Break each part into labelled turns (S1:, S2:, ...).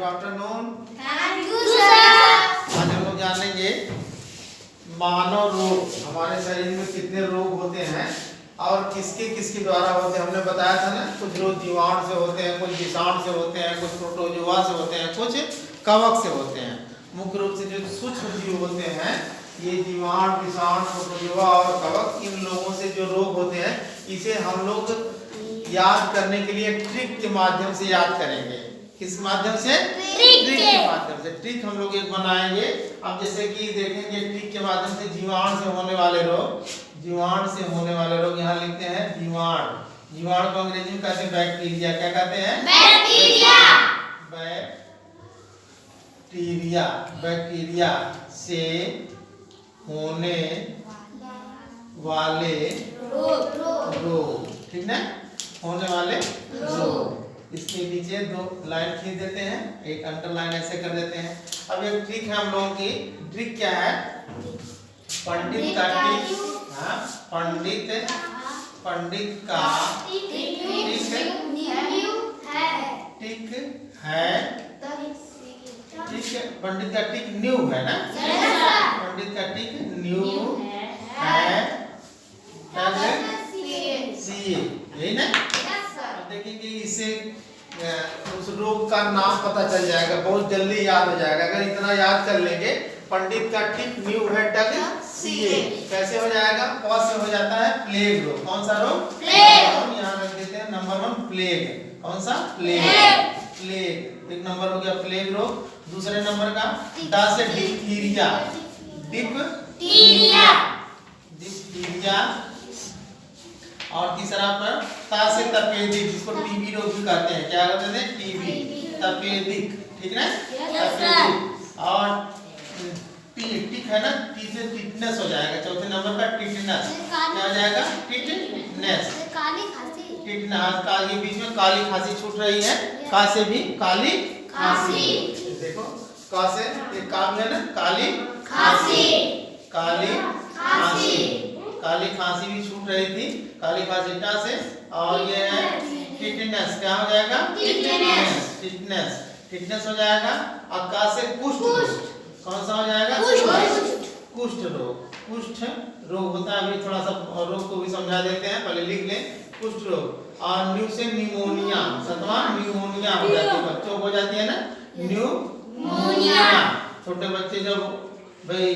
S1: Afternoon.
S2: Thank you sir.
S1: आज हम लोग जानेंगे मानव रोग, हमारे शरीर में कितने रोग होते हैं और किसके किसके द्वारा होते हैं। हमने बताया था ना, कुछ रोग जीवाणु से होते हैं, कुछ विषाणु से होते हैं, कुछ प्रोटोजोआ से होते हैं, कुछ कवक से होते हैं। मुख्य रूप से जो सूक्ष्म जीव होते हैं, ये जीवाणु, विषाणु, प्रोटोजोआ और कवक, इन लोगों से जो रोग होते हैं, इसे हम लोग याद करने के लिए ट्रिक के माध्यम से याद करेंगे। किस माध्यम से? ट्रिक के माध्यम से। ट्रिक हम लोग एक बनाएंगे। अब जैसे कि देखेंगे ट्रिक के माध्यम से जीवाणु से होने वाले रोग, जीवाणु से होने वाले रोग यहाँ लिखते हैं जीवाणु। जीवाणु को अंग्रेजी में कहते हैं बैक्टीरिया। क्या कहते हैं?
S2: बैक्टीरिया।
S1: बैक्टीरिया, बैक्टीरिया से होने वाले रोग, ठीक ना, होने वाले रोग। इसके नीचे दो लाइन खींच देते हैं, एक अंडरलाइन ऐसे कर देते हैं। अब एक ट्रिक है हम लोगों की। ट्रिक क्या है? पंडित का ट्रिक, हाँ, पंडित का ट्रिक है, ठीक है। पंडित का टिक न्यू है ना? पंडित का टिक न्यू है, सीए, यही ना? अब देखेंगे इससे उस रोग का नाम पता चल जाएगा, बहुत जल्दी याद हो जाएगा। अगर इतना याद कर लेंगे, पंडित का टिक न्यू है टग सीए, कैसे हो जाएगा? क से हो जाता है प्लेग रोग। कौन सा रोग? प्लेग। यहाँ रख देते हैं नंबर 1 प्लेग। कौन सा? प्लेग। प्लेग एक नंबर हो गया, प्लेग रोग। दूसरे नंबर का डा से डिप्थीरिया, डिप्थीरिया। और तीसरा पर ता से तपेदिक, जिसको टीबी रोग भी कहते हैं। क्या कहते हैं? टीबी, तपेदिक, ठीक है? तपेदिक। और टिक है ना, टी से टिटनेस हो जाएगा। चौथे नंबर का टिटनेस, क्या हो जाएगा? टिटनेस, टिटनेस का। ये बीच में काली खांसी छूट रही है, का से भी काली खांसी। देखो का से एक का भी है ना, काली खांसी, काली खांसी, काली खांसी भी छूट रही थी, काली खांसी टा से। और ये है टिटनेस, क्या हो जाएगा? टिटनेस, टिटनेस, टिटनेस हो जाएगा। और का से कुष्ठ रोग, कौन सा हो जाएगा? कुष्ठ रोग। कुष्ठ रोग होता है, अभी थोड़ा सा रोग को भी समझा देते हैं, पहले लिख लें। कुष्ठ रोग। और न्यू से निमोनिया, सतवा निमोनिया हो जाती है, बच्चों को हो जाती है ना, निमोनिया। छोटे बच्चे जब भाई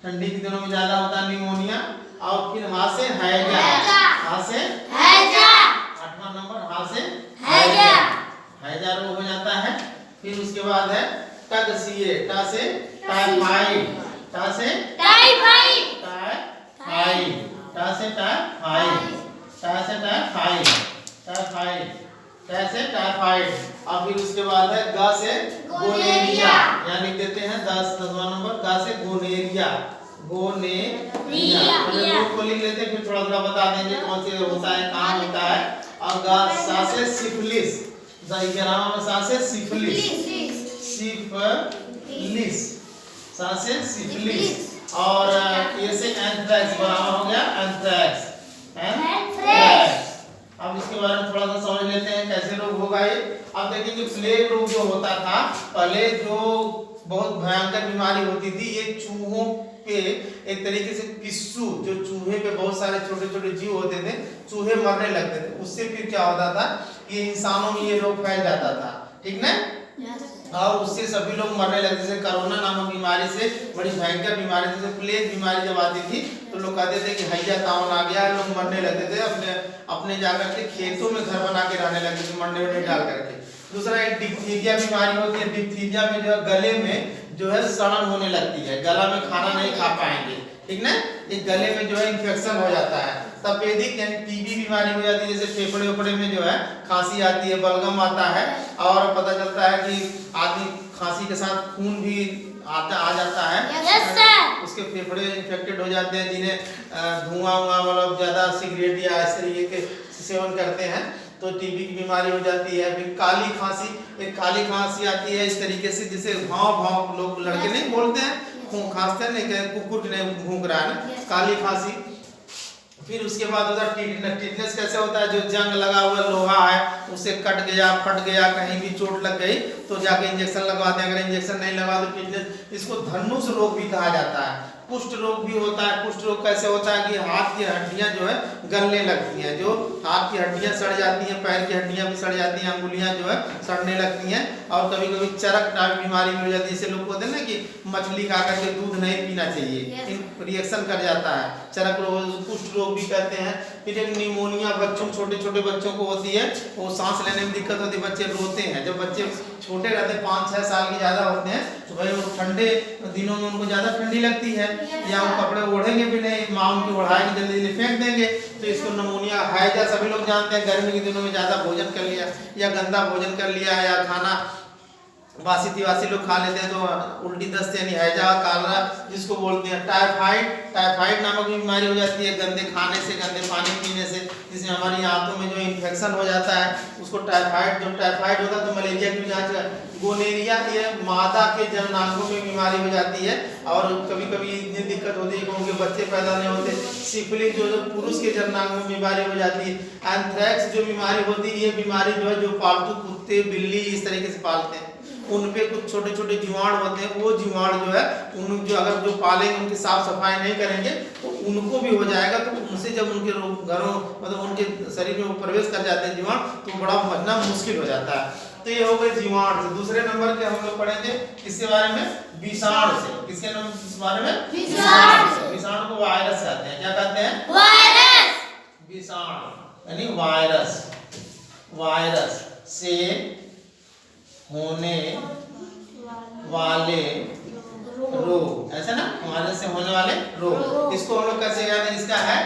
S1: ठंडी के दिनों में ज्यादा होता है निमोनिया। और फिर हा से हैजा, हा से हैजा, 8वां नंबर हा से हैजा, हैजा रोग हो जाता है। फिर उसके बाद है टग सीए, टा से टाइफाइड, टा से टाइफाइड, टाइफाइड, टा से टाइफाइड, टा से टाइफाइड, टाइफाइड, टा से टाइफाइड। और फिर उसके बाद है गा से गोनेरिया, यहाँ लिख देते हैं 10वां नंबर, गा से गोनेरिया, गोनेरिया। पहले रोग को लिख लेते हैं, फिर थोड़ा थोड़ा बता देंगे कौन से होता है, कहाँ होता है। और गा सा से सिफिलिस, 11वां में सा से सिफिलिस, सिफिलिस, सा से सिफिलिस। और ये से एंथ्रेक्स, बराबर हो गया एंथ्रेक्स, एंथ्रेक्स। अब इसके बारे में थोड़ा सा समझ लेते हैं कैसे रोग होगा ये। अब देखिए जो प्लेग रोग जो होता था पहले, जो बहुत भयंकर बीमारी होती थी, ये चूहों पे एक तरीके से पिस्सू, जो चूहे पे बहुत सारे छोटे छोटे जीव होते थे, चूहे मरने लगते थे। उससे फिर क्या होता था, ये इंसानों में ये रोग फैल जाता था, ठीक ना? और उससे सभी लोग मरने लगते। जैसे कोरोना नामक बीमारी से, बड़ी भयंकर बीमारी थी, प्लेग बीमारी जब आती थी तो लोग कहते थे कि हैजा तावन आ गया, लोग मरने लगते थे। अपने अपने जाकर के खेतों में घर बना के रहने लगते थे, मरने में डाल करके। दूसरा एक डिप्थीरिया बीमारी होती है। डिप्थीरिया में जो है गले में जो है सड़न होने लगती है, गला में खाना नहीं खा पाएंगे, ठीक ना? एक गले में जो है इन्फेक्शन हो जाता है। तपेदिक यानी टीबी बीमारी हो जाती है, जैसे फेफड़े उफड़े में जो है खांसी आती है, बलगम आता है। और पता चलता है कि आदमी खांसी के साथ खून भी आ जाता है।
S2: Yes, sir.
S1: उसके फेफड़े इन्फेक्टेड हो जाते हैं, जिन्हें धुआं मतलब ज्यादा सिगरेट या इस तरीके के सेवन करते हैं तो टीबी की बीमारी हो जाती है। फिर काली खांसी, एक काली खांसी आती है इस तरीके से, जिसे भाव भाव लोग लड़के नहीं बोलते हैं, खांसते नहीं, कुकुर नहीं भूख रहा है ना, काली खांसी। फिर उसके बाद होता है टिटनेस। टिटनेस कैसे होता है, जो जंग लगा हुआ लोहा है उसे कट गया, फट गया, कहीं भी चोट लग गई तो जाके इंजेक्शन लगवाते हैं। अगर इंजेक्शन नहीं लगा तो टिटनेस। इसको धनुष रोग भी कहा जाता है। कुष्ठ रोग भी होता है। कुष्ठ रोग कैसे होता है कि हाथ की हड्डियां जो है गलने लगती हैं, जो हाथ की हड्डियां सड़ जाती हैं, पैर की हड्डियां भी सड़ जाती हैं, अंगुलियां जो है सड़ने लगती हैं, और कभी कभी चरक टाइप बीमारी भी हो जाती है। जैसे लोग बोलते हैं ना कि मछली खा करके दूध नहीं पीना चाहिए, रिएक्शन कर जाता है, चरक रोग, कुष्ठ रोग भी कहते हैं। फिर एक निमोनिया बच्चों, छोटे छोटे बच्चों को होती है, वो सांस लेने में दिक्कत होती है, बच्चे रोते हैं। जब बच्चे छोटे रहते हैं, 5-6 साल के ज़्यादा होते हैं, तो भाई वो ठंडे दिनों में उनको ज़्यादा ठंडी लगती है, या वो कपड़े ओढ़ेंगे भी नहीं, माँ उनकी ओढ़ाएगी जल्दी जल्दी फेंक देंगे, तो इसको निमोनिया, हैजा सभी लोग जानते हैं। गर्मी के दिनों में ज़्यादा भोजन कर लिया या गंदा भोजन कर लिया, या खाना बासी तिवासी लोग खा लेते हैं तो उल्टी दस्त यानी हैजा, कालरा जिसको बोलते हैं। टाइफाइड, टाइफाइड नामक बीमारी हो जाती है गंदे खाने से, गंदे पानी पीने से, जिसमें हमारी आंतों में जो इन्फेक्शन हो जाता है उसको टाइफाइड। जब टाइफाइड होता है तो मलेरिया की जांच। गोनेरिया, ये मादा के जननांगों में बीमारी हो जाती है, और कभी कभी इतनी दिक्कत होती है कि उनके बच्चे पैदा नहीं होते। सिफिलिस जो पुरुष के जननांगों में बीमारी हो जाती है। एंथ्रेक्स जो बीमारी होती है, ये बीमारी जो है, जो पालतू कुत्ते बिल्ली इस तरीके से पालते हैं, उन पे कुछ छोटे छोटे जीवाणु होते हैं, वो जीवाणु जो है उन जो अगर जो पालेंगे, उनकी साफ सफाई नहीं करेंगे तो उनको भी हो जाएगा। तो उनसे जब उनके घरों मतलब उनके शरीर में प्रवेश कर जाते हैं जीवाणु, तो बड़ा बचना मुश्किल हो जाता है। तो ये हो गए जीवाणु से। दूसरे नंबर के हम लोग पढ़ेंगे किसके बारे में, विषाणु से। किसके बारे में, विषाणु। विषाणु को वायरस कहते हैं। क्या कहते हैं,
S2: वायरस।
S1: विषाणु यानी वायरस। वायरस से होने वाले रोग, ऐसा ना, वायरस से होने वाले रोग। इसको हम लोग कैसे कहते हैं, इसका है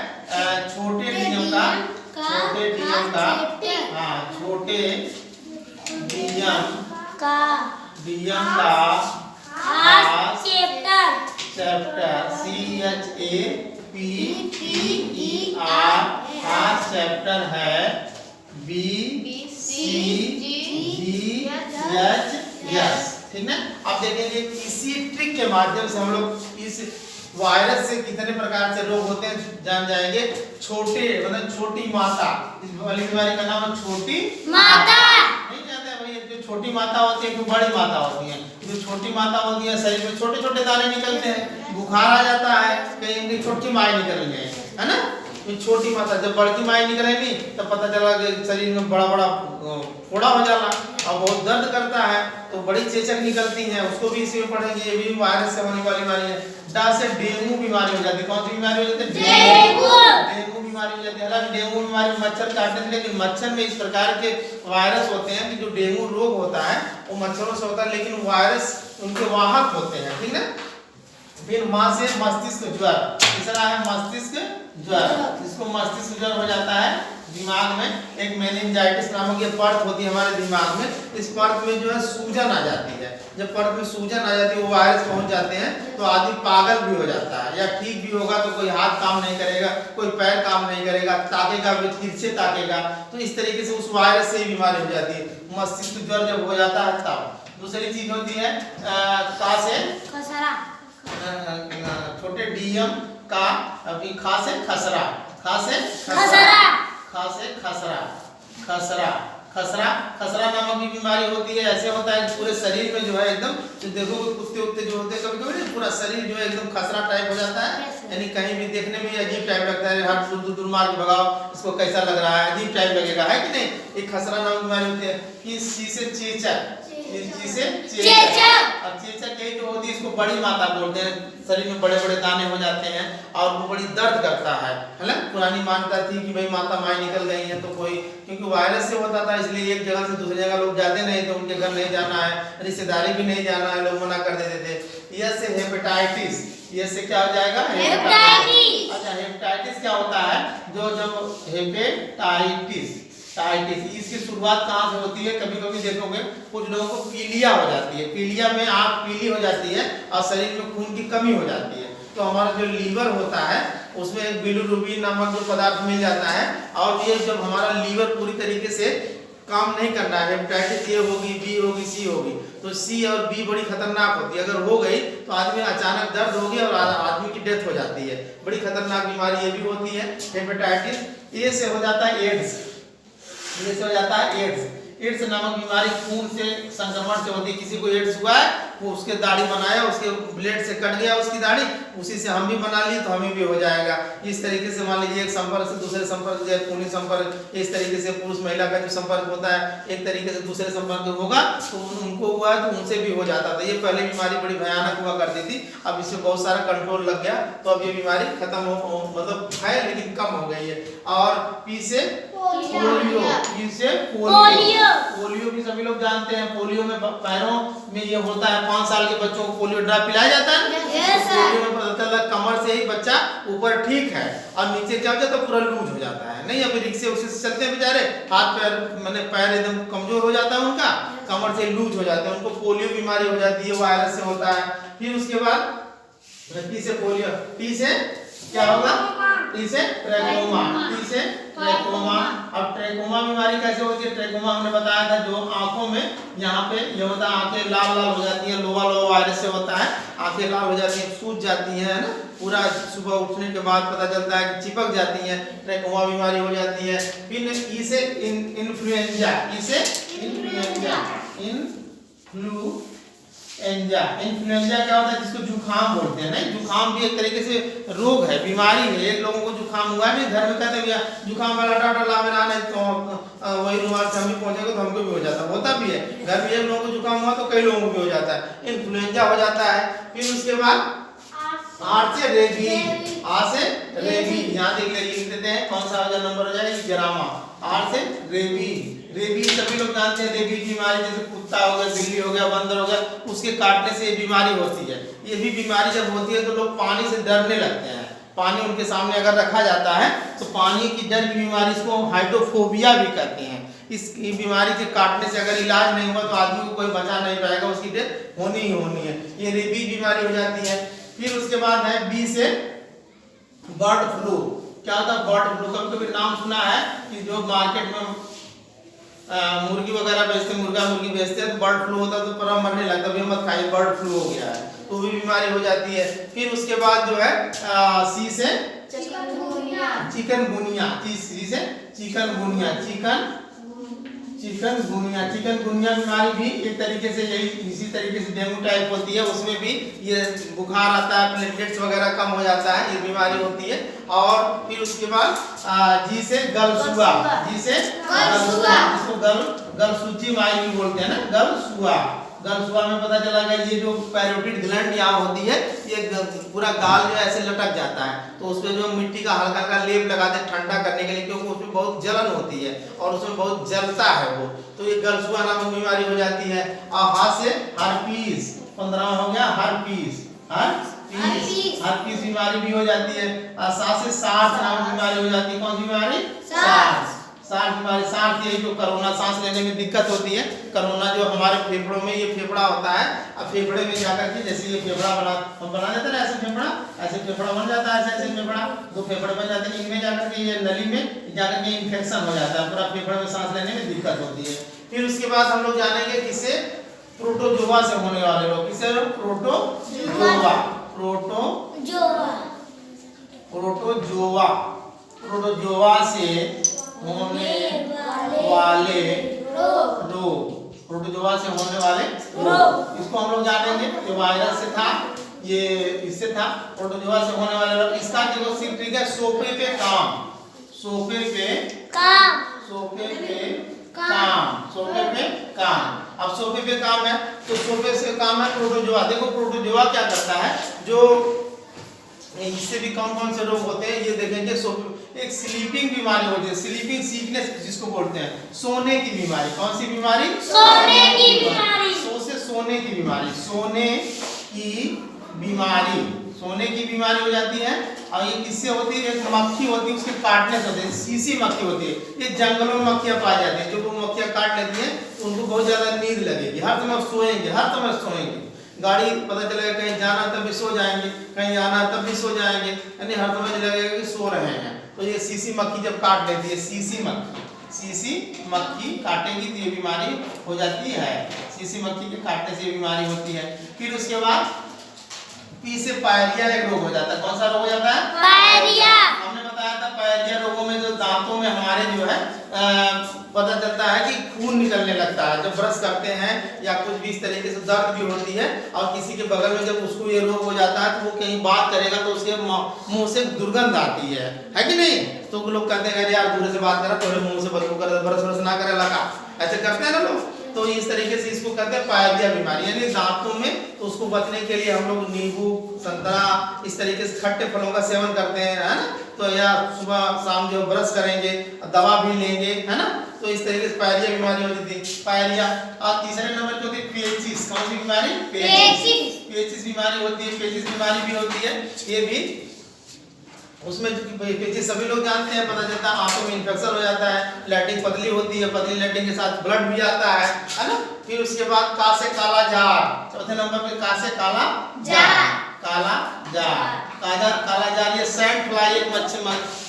S1: छोटे डीएम का, छोटे डीएम का, हाँ, छोटे डीएम का खास चैप्टर, CHAPTER, खास चैप्टर है BCGS। ठीक ना। अब देखेंगे इसी ट्रिक के माध्यम से हम लोग इस वायरस से कितने प्रकार से रोग होते हैं जान जाएंगे। छोटे मतलब छोटी माता, इस वाली बीमारी का नाम है छोटी
S2: माता।
S1: नहीं जानते हैं भाई, जो छोटी माता होती है, जो बड़ी माता होती है। जो छोटी माता होती है, शरीर में छोटे छोटे दाने निकलते हैं, बुखार आ जाता है, कहीं इनकी छोटी माई निकल रही है ना। छोटी माता, जब बड़की माई निकलेगी तब पता चला कि शरीर में बड़ा बड़ा फोड़ा हो जाला और बहुत दर्द करता है, तो बड़ी चेचक निकलती है, उसको भी इसी में पढ़ेंगे। ये भी वायरस से होने वाली बीमारी है। डा से डेंगू बीमारी हो जाती है। कौन सी बीमारी हो जाती है, डेंगू बीमारी हो जाती है। हालांकि डेंगू बीमारी में मच्छर काटते हैं, लेकिन मच्छर में इस प्रकार के वायरस होते हैं कि जो डेंगू रोग होता है वो मच्छरों से होता है, लेकिन वायरस उनके वाहक होते हैं। ठीक है। फिर मां से मस्तिष्क ज्वर, तीसरा है मस्तिष्क ज्वर। जिसको मस्तिष्क ज्वर हो जाता है, दिमाग में एक मेनिंजाइटिस नामक ये परत होती है हमारे दिमाग में, इस परत में जो है सूजन आ जाती है। जब परत में सूजन आ जाती है, वो वायरस पहुंच जाते हैं, तो आदमी पागल भी हो जाता है, या ठीक भी होगा तो कोई हाथ काम नहीं करेगा, कोई पैर काम नहीं करेगा, ताकेगा भी तिरछे ताकेगा। तो इस तरीके से उस वायरस से ही बीमारी हो जाती है, मस्तिष्क ज्वर जब हो जाता है तब। दूसरी चीज होती है का से
S2: खसरा,
S1: छोटे डीएम का, अभी खा से खसरा, खा से
S2: खसरा,
S1: खा से खसरा, खसरा, खसरा, खसरा नामक भी बीमारी होती है। ऐसे होता है पूरे शरीर में जो है एकदम, तो देखो कुत्ते उत्ते जो होते हैं कभी कभी पूरा शरीर जो है एकदम खसरा टाइप हो जाता है, यानी कहीं भी देखने में अजीब टाइप लगता है, हाथ दूर मार के भगाओ, इसको कैसा लग रहा है, अजीब टाइप लगेगा, है कि नहीं। एक खसरा नामक बीमारी होती है। फिर सी से चेचक, अब चेचक यही जो होती है, इसको बड़ी माता बोलते हैं। शरीर में बड़े बड़े दाने हो जाते हैं और वो बड़ी दर्द करता है ना। पुरानी मान्यता थी कि भाई माता माई निकल गई है तो कोई, क्योंकि वायरस से होता था इसलिए एक जगह से दूसरी जगह लोग जाते नहीं थे, उनके घर नहीं जाना है, रिश्तेदारी भी नहीं जाना है, लोग मना कर देते थे। ये से हेपेटाइटिस, ये से क्या हो जाएगा, हेपेटाइटिस। अच्छा, हेपेटाइटिस क्या होता है, जो जब हेपेटाइटिस इसकी शुरुआत कहाँ से होती है, कभी कभी देखोगे कुछ लोगों को पीलिया हो जाती है, पीलिया में आँख पीली हो जाती है और शरीर में खून की कमी हो जाती है। तो हमारा जो लीवर होता है उसमें एक बिलिरुबिन नामक जो पदार्थ मिल जाता है, और ये जब हमारा लीवर पूरी तरीके से काम नहीं करना है। हेपेटाइटिस ए होगी, बी होगी, सी होगी, तो सी और बी बड़ी खतरनाक होती है। अगर हो गई तो आदमी अचानक दर्द होगी और आदमी की डेथ हो जाती है। बड़ी खतरनाक बीमारी ये भी होती है हेपेटाइटिस। ए से हो जाता है एड्स, ए से हो जाता है एड्स। एड्स नामक बीमारी खून से संक्रमण से होती है। किसी को एड्स हुआ है, वो उसके दाढ़ी बनाया, उसके ब्लेड से कट गया उसकी दाढ़ी, उसी से हम भी बना लिए तो हमें भी हो जाएगा। इस तरीके से मान लीजिए एक संपर्क से दूसरे संपर्क, जैसे खूनी संपर्क, इस तरीके से पुरुष महिला का जो संपर्क होता है एक तरीके से दूसरे संपर्क होगा तो उनको हुआ तो उनसे भी हो जाता था। ये पहले बीमारी बड़ी भयानक हुआ करती थी, अब इसमें बहुत सारा कंट्रोल लग गया, तो अब ये बीमारी खत्म हो मतलब है लेकिन कम हो गई है। और पी से पोलियो, पी से पोलियो, पोलियो भी सभी लोग जानते हैं। पोलियो में पैरों में ये होता है, 5 साल के बच्चों को पोलियो ड्रॉप पिलाया जाता है। पोलियो में पता चला कमर से ही बच्चा ऊपर ठीक है और नीचे जब जाता तो पूरा लूज हो जाता है। नहीं अभी रिक्शे उसे से चलते हैं बेचारे, हाथ पैर मैंने पैर एकदम कमजोर हो जाता है उनका, कमर से लूज हो जाते हैं, उनको पोलियो बीमारी हो जाती है, वायरस से होता है। फिर उसके बाद टी से पोलियो, टी से क्या होगा, टी से ट्रैकोमा, टी से ट्रैकोमा। अब ट्रैकोमा बीमारी कैसे होती है? ट्रैकोमा हमने बताया था जो आंखों में यहाँ पे ये होता है, आंखें लाल लाल हो जाती है, लोवा लोवा वायरस से होता है, आंखें लाल हो जाती हैं, सूज जाती हैं, है ना, पूरा सुबह उठने के बाद पता चलता है कि चिपक जाती हैं, ट्रैकोमा बीमारी हो जाती है। फिर ई से इन्फ्लुएंजा, ई से इन्फ्लुएंजा, इन्फ्लुएंजा क्या होता है? जिसको जुकाम बोलते हैं। नहीं, जुकाम भी एक तरीके से रोग है, बीमारी है। एक लोगों को जुकाम हुआ है, घर में कहते हैं भैया जुकाम वाला डॉक्टर ला मेरा, नहीं तो वही रुमाल से हम भी पहुंचेगा तो हमको भी हो जाता है, होता भी है। घर में एक लोगों को जुकाम हुआ तो कई लोगों को भी हो जाता है, इन्फ्लुएंजा हो जाता है। फिर उसके बाद आर से रेबी, आ से रेबी, यहाँ लिख देते हैं कौन सा नंबर हो जाएगा, ग्रामा। आर से रेबी, रेबी सभी लोग जानते हैं, रेबी बीमारी जैसे कुत्ता हो गया, बिल्ली हो गया, बंदर हो गया, उसके काटने से ये बीमारी होती है। ये भी बीमारी जब होती है तो लोग पानी से डरने लगते हैं। पानी उनके सामने अगर रखा जाता है तो पानी की डर की बीमारी, इसको हाइड्रोफोबिया भी कहते हैं। इस बीमारी के काटने से अगर इलाज नहीं हुआ तो आदमी को कोई बचा नहीं पाएगा, उसकी डेथ होनी ही होनी है। ये रेबी बीमारी हो जाती है। फिर उसके बाद है बी से बर्ड फ्लू। क्या होता है बर्ड फ्लू? कभी कभी नाम सुना है कि जो मार्केट में मुर्गी वगैरह बेचते, मुर्गा मुर्गी बेचते हैं तो बर्ड फ्लू होता है तो पूरा मरने लगता है, मत खाइए बर्ड फ्लू हो गया है, तो भी बीमारी हो जाती है। फिर उसके बाद जो है सी से चिकनगुनिया, सी से चिकनगुनिया, चिकनगुनिया, चिकनगुनिया बीमारी भी एक तरीके से यही इसी तरीके से डेंगू टाइप होती है, उसमें भी ये बुखार आता है, प्लेटलेट्स वगैरह कम हो जाता है, ये बीमारी होती है। और फिर उसके बाद जी से गलसुआ, जी से गलसुआ, जिसको गलसूची माई भी बोलते हैं ना, गलसुआ। गलसुआ में पता चला कि ये जो पैरोटिड ग्लैंड यहाँ होती है, ये पूरा गाल जो ऐसे लटक जाता है, तो उसमें जो मिट्टी का हल्का हल्का लेप लगाते हैं ठंडा करने के लिए, क्योंकि उसमें बहुत जलन होती है और उसमें बहुत जलता है वो, तो ये गलसुआ नामक बीमारी हो जाती है। और हाथ से हर्पीस, 15 हो गया हर्पीस, हर्पीस बीमारी भी हो जाती है। और सांस से सार्स नामक बीमारी हो जाती है। कौन सी बीमारी? सार्स बीमारी। सार्स ये जो कोरोना, सांस लेने में दिक्कत होती है, कोरोना जो हमारे फेफड़ों में, ये फेफड़ा होता है, अब फेफड़े में जाकर के जैसे ये फेफड़ा बना देते हैं ना, ऐसे फेफड़ा बन जाता है, ऐसे फेफड़ा दो फेफड़े बन जाते हैं, इनमें जाकर के ये नली में जाकर के इन्फेक्शन हो जाता है, पूरा फेफड़े में सांस लेने में दिक्कत होती है। फिर उसके बाद हम लोग जानेंगे किससे? प्रोटोजोआ से होने वाले रोग। किससे? प्रोटोजोआ से होने वाले रोग, प्रोटोजोआ से होने वाले रोग, इसको हम लोग जानेंगे। ये वायरस से था, ये इससे था, प्रोटोजोआ से होने वाले रोग। इसका देखो सिर्फ ट्रिक है, सोफे पे काम, सोफे पे काम। अब सोफे पे काम है तो सोफे से काम है प्रोटोजोआ। देखो प्रोटोजोआ क्या करता है, जो इससे भी कौन से रोग होते हैं ये देखेंगे। एक स्लीपिंग बीमारी होती है, स्लीपिंग सिकनेस जिसको बोलते हैं, सोने की बीमारी। कौन सी बीमारी? सोने की बीमारी। सोने की बीमारी, सोने की बीमारी हो जाती है। और ये किससे होती है? एक मक्खी होती है, उसके काटने से होती है, सीसी मक्खी होती है। ये जंगलों में मक्खियां पाई जाती है, जो वो मक्खियां काट लेती हैं तो उनको बहुत ज्यादा नींद लगेगी, हर समय सोएंगे। गाड़ी पता चलेगा कहीं जाना तब भी सो जाएंगे, कहीं आना तब भी सो जाएंगे, यानी हर समय लगेगा कि सो रहे हैं। तो ये सीसी मक्खी जब काट लेती है, सीसी मक्खी, सीसी मक्खी काटेगी तो ये बीमारी हो जाती है। सीसी मक्खी के काटने से ये बीमारी होती है। फिर उसके बाद पी से पायरिया एक रोग हो जाता है। कौन सा रोग हो जाता है?
S2: पायरिया।
S1: हमने बताया था पायरिया रोगों में जो दांतों में हमारे जो है पता चलता है कि खून निकलने लगता है जब ब्रश करते हैं, या कुछ भी इस तरीके से दर्द भी होती है। और किसी के बगल में जब उसको ये रोग हो जाता है तो वो कहीं बात करेगा तो उसके मुंह से दुर्गंध आती है कि नहीं? तो लोग कहते हैं यार दूर से बात करा, थोड़े मुंह से बदबू कर, ब्रश ब्रश ना करे लगा, ऐसे करते हैं ना लोग। तो इस तरीके से इसको कहते हैं पायरिया बीमारी, यानी दांतों में। तो उसको बचने के लिए हम लोग नींबू, संतरा, इस तरीके से खट्टे फलों का सेवन करते हैं, है ना? तो या सुबह शाम जो ब्रश करेंगे, दवा भी लेंगे, है ना? तो इस तरीके से पायरिया बीमारी होती थी, पायरिया। और तीसरे नंबर पे होती है पेचिस। कौन सी बीमारी?
S2: पेचिस।
S1: पेचिस बीमारी होती है। पेचिस बीमारी भी होती है, ये भी उसमें पेचिस सभी लोग जानते हैं, पता चलता है आंखों में इन्फेक्शन हो जाता है, लैट्रिन पतली होती है, पतली लैट्रिन के साथ ब्लड भी आता है ना? फिर उसके बाद का से काला जार। चौथे नंबर पे का से काला जार, काला जार, काला जार। ये सैंड फ्लाई एक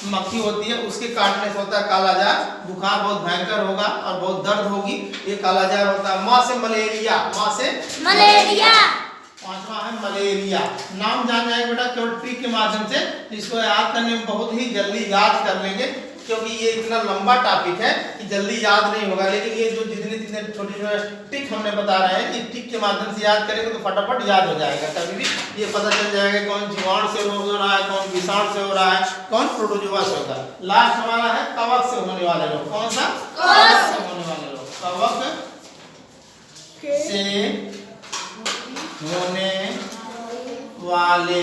S1: मक्खी होती है, उसके काटने से होता है काला जार। बुखार बहुत भयंकर होगा और बहुत दर्द होगी, ये काला जार होता है। माँ से मलेरिया, माँ से
S2: मलेरिया।
S1: पांचवा है मलेरिया। नाम जान जाएंगे बेटा केवल ट्रिक के माध्यम से, इसको याद करने में बहुत ही जल्दी याद कर लेंगे, क्योंकि ये इतना लंबा टॉपिक है कि जल्दी याद नहीं होगा। लेकिन ये जो जितने जितने छोटे छोटे ट्रिक हमने बता रहे हैं, इस ट्रिक के माध्यम से याद करेंगे तो फटाफट याद हो जाएगा। कभी भी ये पता चल जाएगा कौन जीवाणु से रोग हो रहा है, कौन विषाणु से हो रहा है, कौन प्रोटोजोआ से होता है। लास्ट हमारा है कवक से होने वाले रोग। कौन सा? कवक से होने वाले रोग। कवक से होने वाले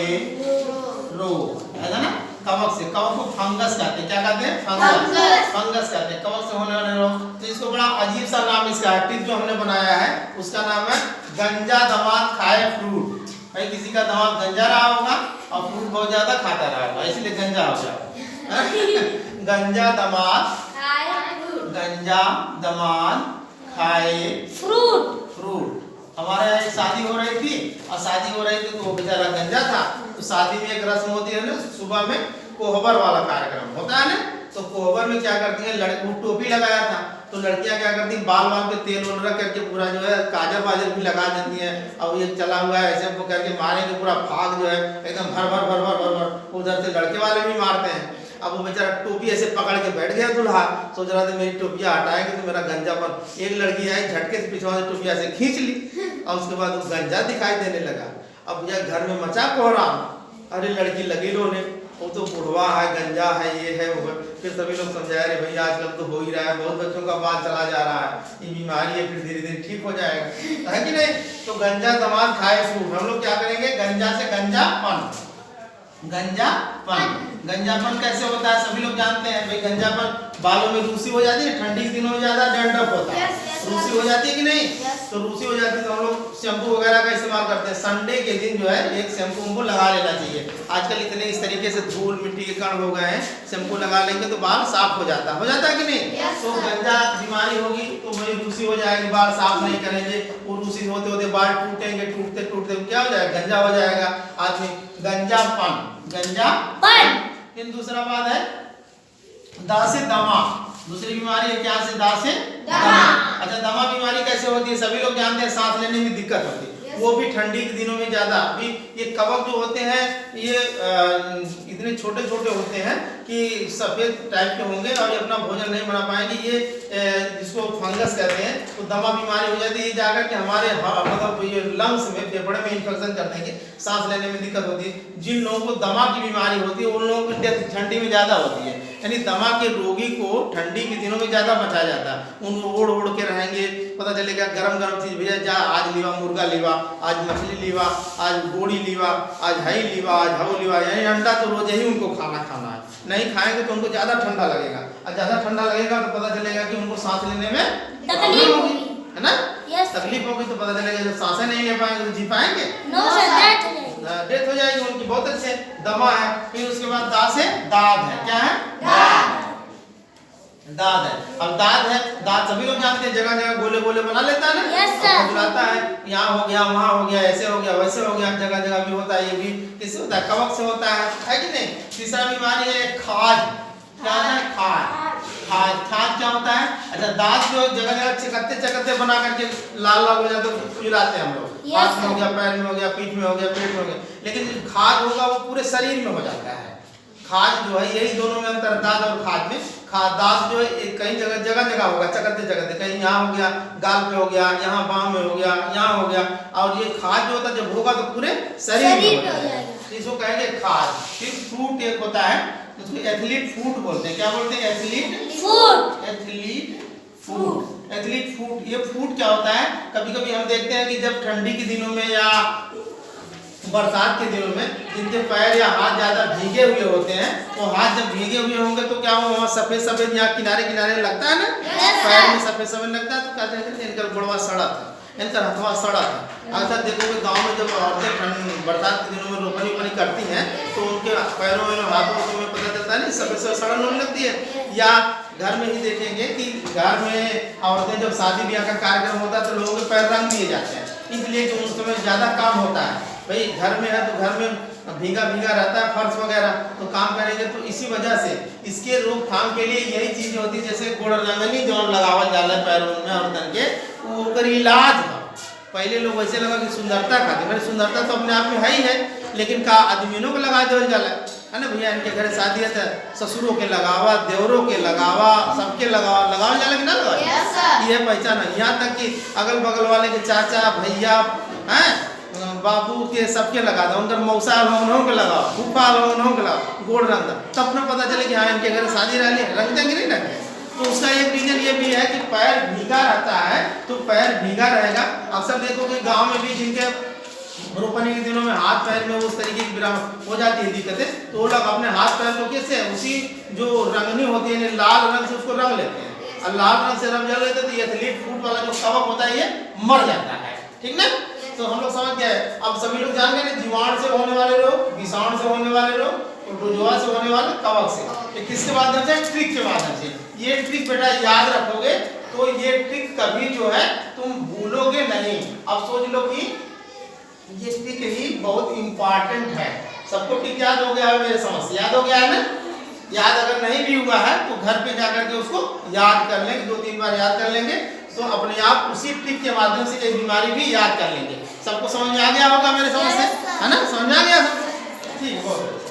S1: रोग, है ना? कवक से, कवक को फंगस कहते हैं। क्या कहते हैं? फंगस। फंगस कहते हैं कवक से होने वाले रोग। तो इसको बड़ा अजीब सा नाम इसका है, टिप जो हमने बनाया है उसका नाम है गंजा दामाद खाए फ्रूट। भाई किसी का दामाद गंजा रहा होगा और फ्रूट बहुत ज्यादा खाता रहा होगा, इसलिए गंजा हो जाएगा। गंजा दामाद गंजा दामाद खाए फ्रूट। हमारे यहाँ एक शादी हो रही थी, और शादी हो रही थी तो वो बेचारा गंजा था। तो शादी में एक रस्म होती है ना, सुबह में कोहबर वाला कार्यक्रम होता है ना। तो कोहबर में क्या करती है, लड़की टोपी लगाया था, तो लड़कियां क्या करती हैं, बाल बाल पे तेल वोल रख करके पूरा जो है काजल वाजल भी लगा देती हैं। अब ये चला हुआ है ऐसे को करके मारेंगे, पूरा फाग जो है एकदम भर भर भर भर भर भर, उधर से लड़के वाले भी मारते हैं। अब वो बेचारा टोपी ऐसे पकड़ के बैठ गया दूल्हा, सोच रहा था मेरी टोपियां हटाएंगे तो मेरा गंजापन। एक लड़की आई झटके से पिछवा से टोपिया से खींच ली, और उसके बाद वो गंजा दिखाई देने लगा। अब यह घर में मचा कोहराम, अरे लड़की लगी रोने, वो तो बुढ़वा है, गंजा है, ये है वो है। फिर सभी लोग समझाया अरे भैया आजकल तो हो ही रहा है, बहुत बच्चों का बाल चला जा रहा है, ये बीमारी है, फिर धीरे धीरे ठीक हो जाएगा, है कि नहीं? तो गंजा दामाद खाए फ्रूट। हम लोग क्या करेंगे, गंजा से गंजापन। गंजापन कैसे होता है सभी लोग जानते हैं भाई। गंजापन बालों में रूसी हो जाती है, ठंडी के दिनों में ज्यादा डैंड्रफ होता है, रूसी हो जाती है कि नहीं? तो रूसी हो जाती है तो हम लोग शैम्पू वगैरह का इस्तेमाल करते हैं। संडे के दिन जो है एक शैम्पू हमको लगा लेना चाहिए। आजकल इतने इस तरीके से धूल मिट्टी के कण हो गए हैं, शैम्पू लगा लेंगे तो बाल साफ हो जाता है कि नहीं? तो गंजा बीमारी होगी तो वही रूसी हो जाएगी, बाल साफ नहीं करेंगे, वो रूसी होते होते बाल टूटेंगे, टूटते टूटते क्या हो जाएगा, गंजा हो जाएगा आदमी। गंजापन। फिर दूसरा बात है दा से दमा। दूसरी बीमारी है क्या से, दा से दमा। अच्छा दमा बीमारी कैसे होती है सभी लोग जानते हैं, सांस लेने में दिक्कत होती है, वो भी ठंडी के दिनों में ज्यादा। अभी ये कवक जो होते हैं ये इतने छोटे छोटे होते हैं कि सफेद टाइप के होंगे और ये अपना भोजन नहीं बना पाएंगे। ये जिसको फंगस कहते हैं, तो दमा बीमारी हो जाती है। ये जाकर के हमारे मतलब ये लंग्स में, फेफड़े में इन्फेक्शन कर देंगे, सांस लेने में दिक्कत होती है। जिन लोगों को दमा की बीमारी होती है उन लोगों की डेथ ठंडी में ज्यादा होती है, यानी दमा के रोगी को ठंडी के दिनों में ज्यादा बचाया जाता है। उनको ओढ़ ओढ़ के रहेंगे, पता चलेगा गरम गरम चीज भैया जा, आज लीवा मुर्गा लीवा, आज मछली लीवा, आज गोड़ी लीवा, आज हई लीवा, आज हव लीवा, यानी अंडा तो रोज ही उनको खाना है। नहीं खाएंगे तो उनको ज्यादा ठंडा लगेगा, और ज्यादा ठंडा लगेगा तो पता चलेगा कि उनको सांस लेने में तकलीफ होगी, है ना? तकलीफ होगी तो पता चलेगा जब सांसें नहीं ले पाएंगे तो जी पाएंगे? डेथ हो जाएगी उनकी। बहुत अच्छे, दमा है। फिर उसके बाद दा से दाद है। क्या है? दाद है। अब दाद है, दाद सभी लोग जानते हैं, जगह जगह गोले गोले बना लेता है ना, बुलाता है, यहाँ हो गया, वहाँ हो गया, ऐसे हो गया, वैसे हो गया, जगह जगह भी होता है। ये भी किससे होता है? कवक से होता है कि नहीं? तीसरा बीमारी है खाज। क्या है? खाज। खाज क्या होता है? अच्छा, दांत जो जगह जगह चकत्ते चकत्ते बना करके लाल लाल हो जाते हैं, खुजलाते हैं हम लोग, हाथ में हो गया, पैर में हो गया, पीठ में हो गया, पेट में हो गया। लेकिन खाज होगा वो पूरे शरीर में हो जाता है। खाज जो है, यही दोनों में अंतर है, दांत और खाज में। दांत जो है कई जगह जगह जगह होगा, चकत्ते चकत्ते, कहीं यहाँ हो गया, गाल पे हो गया, यहाँ बाँह में हो गया, यहाँ हो गया। और ये खाज जो होता है जब होगा तो पूरे शरीर में हो जाएगा, इसको कहेंगे खाज। फिर फ्रूट एक होता है, उसको एथलीट फूड बोलते हैं। क्या बोलते हैं? Athlete
S2: food.
S1: Athlete food. Athlete food, ये फूड क्या होता है? कभी कभी हम देखते हैं कि जब ठंडी के दिनों में या बरसात के दिनों में जिनके पैर या हाथ ज्यादा भीगे हुए होते हैं, तो हाथ जब भीगे हुए होंगे तो क्या वो वहाँ सफेद सफेद यहाँ किनारे किनारे लगता है ना, पैर में सफेद सफेद लगता है, तो कहते हैं इनका गोड़वा सड़ा था, इनका हथवा सड़ा था। अक्सर देखोगे गांव में जब औरतें बरसात के दिनों में रोपनी वोपनी करती हैं तो उनके पैरों में हाथों में पता चलता है नहीं, सफेद सफेद सड़न होने लगती है। या घर में ही देखेंगे कि घर में औरतें जब शादी ब्याह का कार्यक्रम होता है तो लोगों के पैर रंग दिए जाते हैं, इसलिए कि उस समय ज़्यादा काम होता है। भाई घर में है तो घर में भीगा भीगा रहता है फर्श वगैरह, तो काम करेंगे, तो इसी वजह से इसके रोकथाम के लिए यही चीज़ होती है, जैसे गोड़ रंगनी जो लगावल जाला पैरों में और तन के, वो इलाज है। पहले लोग वैसे लगा कि सुंदरता खाते, मेरी सुंदरता तो अपने आप में है ही है, लेकिन का आदमियों को लगा देवल जाला है ना भैया, इनके घर शादी है तो ससुरों के लगावा, देवरों के लगावा, सबके लगावा, लगावल जाला कि ना लगावा, ये पहचान है। यहाँ तक कि अगल बगल वाले के चाचा भैया हैं, बाबू के सबके लगा दो, उनका मौसा उन्हों के लगाओ, फूफा उन्हों के लगाओ, गोड़ रंग तब न पता चले कि हाँ इनके घर शादी रह ली, रंग देंगे नहीं रंगे। तो उसका एक रीजन ये भी है कि पैर भीगा रहता है, तो पैर भीगा रहेगा। अक्सर देखो कि गांव में भी जिनके रोपनी के दिनों में हाथ पैर में उस तरीके की हो जाती है दिक्कतें, तो वो लोग अपने हाथ पैर को कैसे उसी जो रंगनी होती है लाल रंग से उसको रंग लेते हैं, और लाल रंग से रंग लेते हैं तो ये एथलीट फूड वाला जो कवक होता है ये मर जाता है, ठीक ना। तो हम लोग समझ गए। अब सभी लोग जान गए ना, जीवाणु से होने वाले रोग, विषाणु से होने वाले रोग, प्रोटोजोआ से होने वाले, कवक से। किसके माध्यम से? ट्रिक के माध्यम से। ये ट्रिक बेटा याद रखोगे तो ये ट्रिक कभी जो है तुम भूलोगे नहीं। अब सोच लो कि ये ट्रिक ही बहुत इंपॉर्टेंट है। सबको ट्रिक याद हो गया है? मेरे समझ से याद हो गया है ना? याद अगर नहीं भी हुआ है तो घर पे जाकर के उसको याद कर लेंगे, 2-3 बार याद कर लेंगे तो अपने आप उसी ट्रिक के माध्यम से एक बीमारी भी याद कर लेंगे। सबको समझ में आ गया होगा मेरे समझ से, है ना? समझ में आ गया? ठीक, बहुत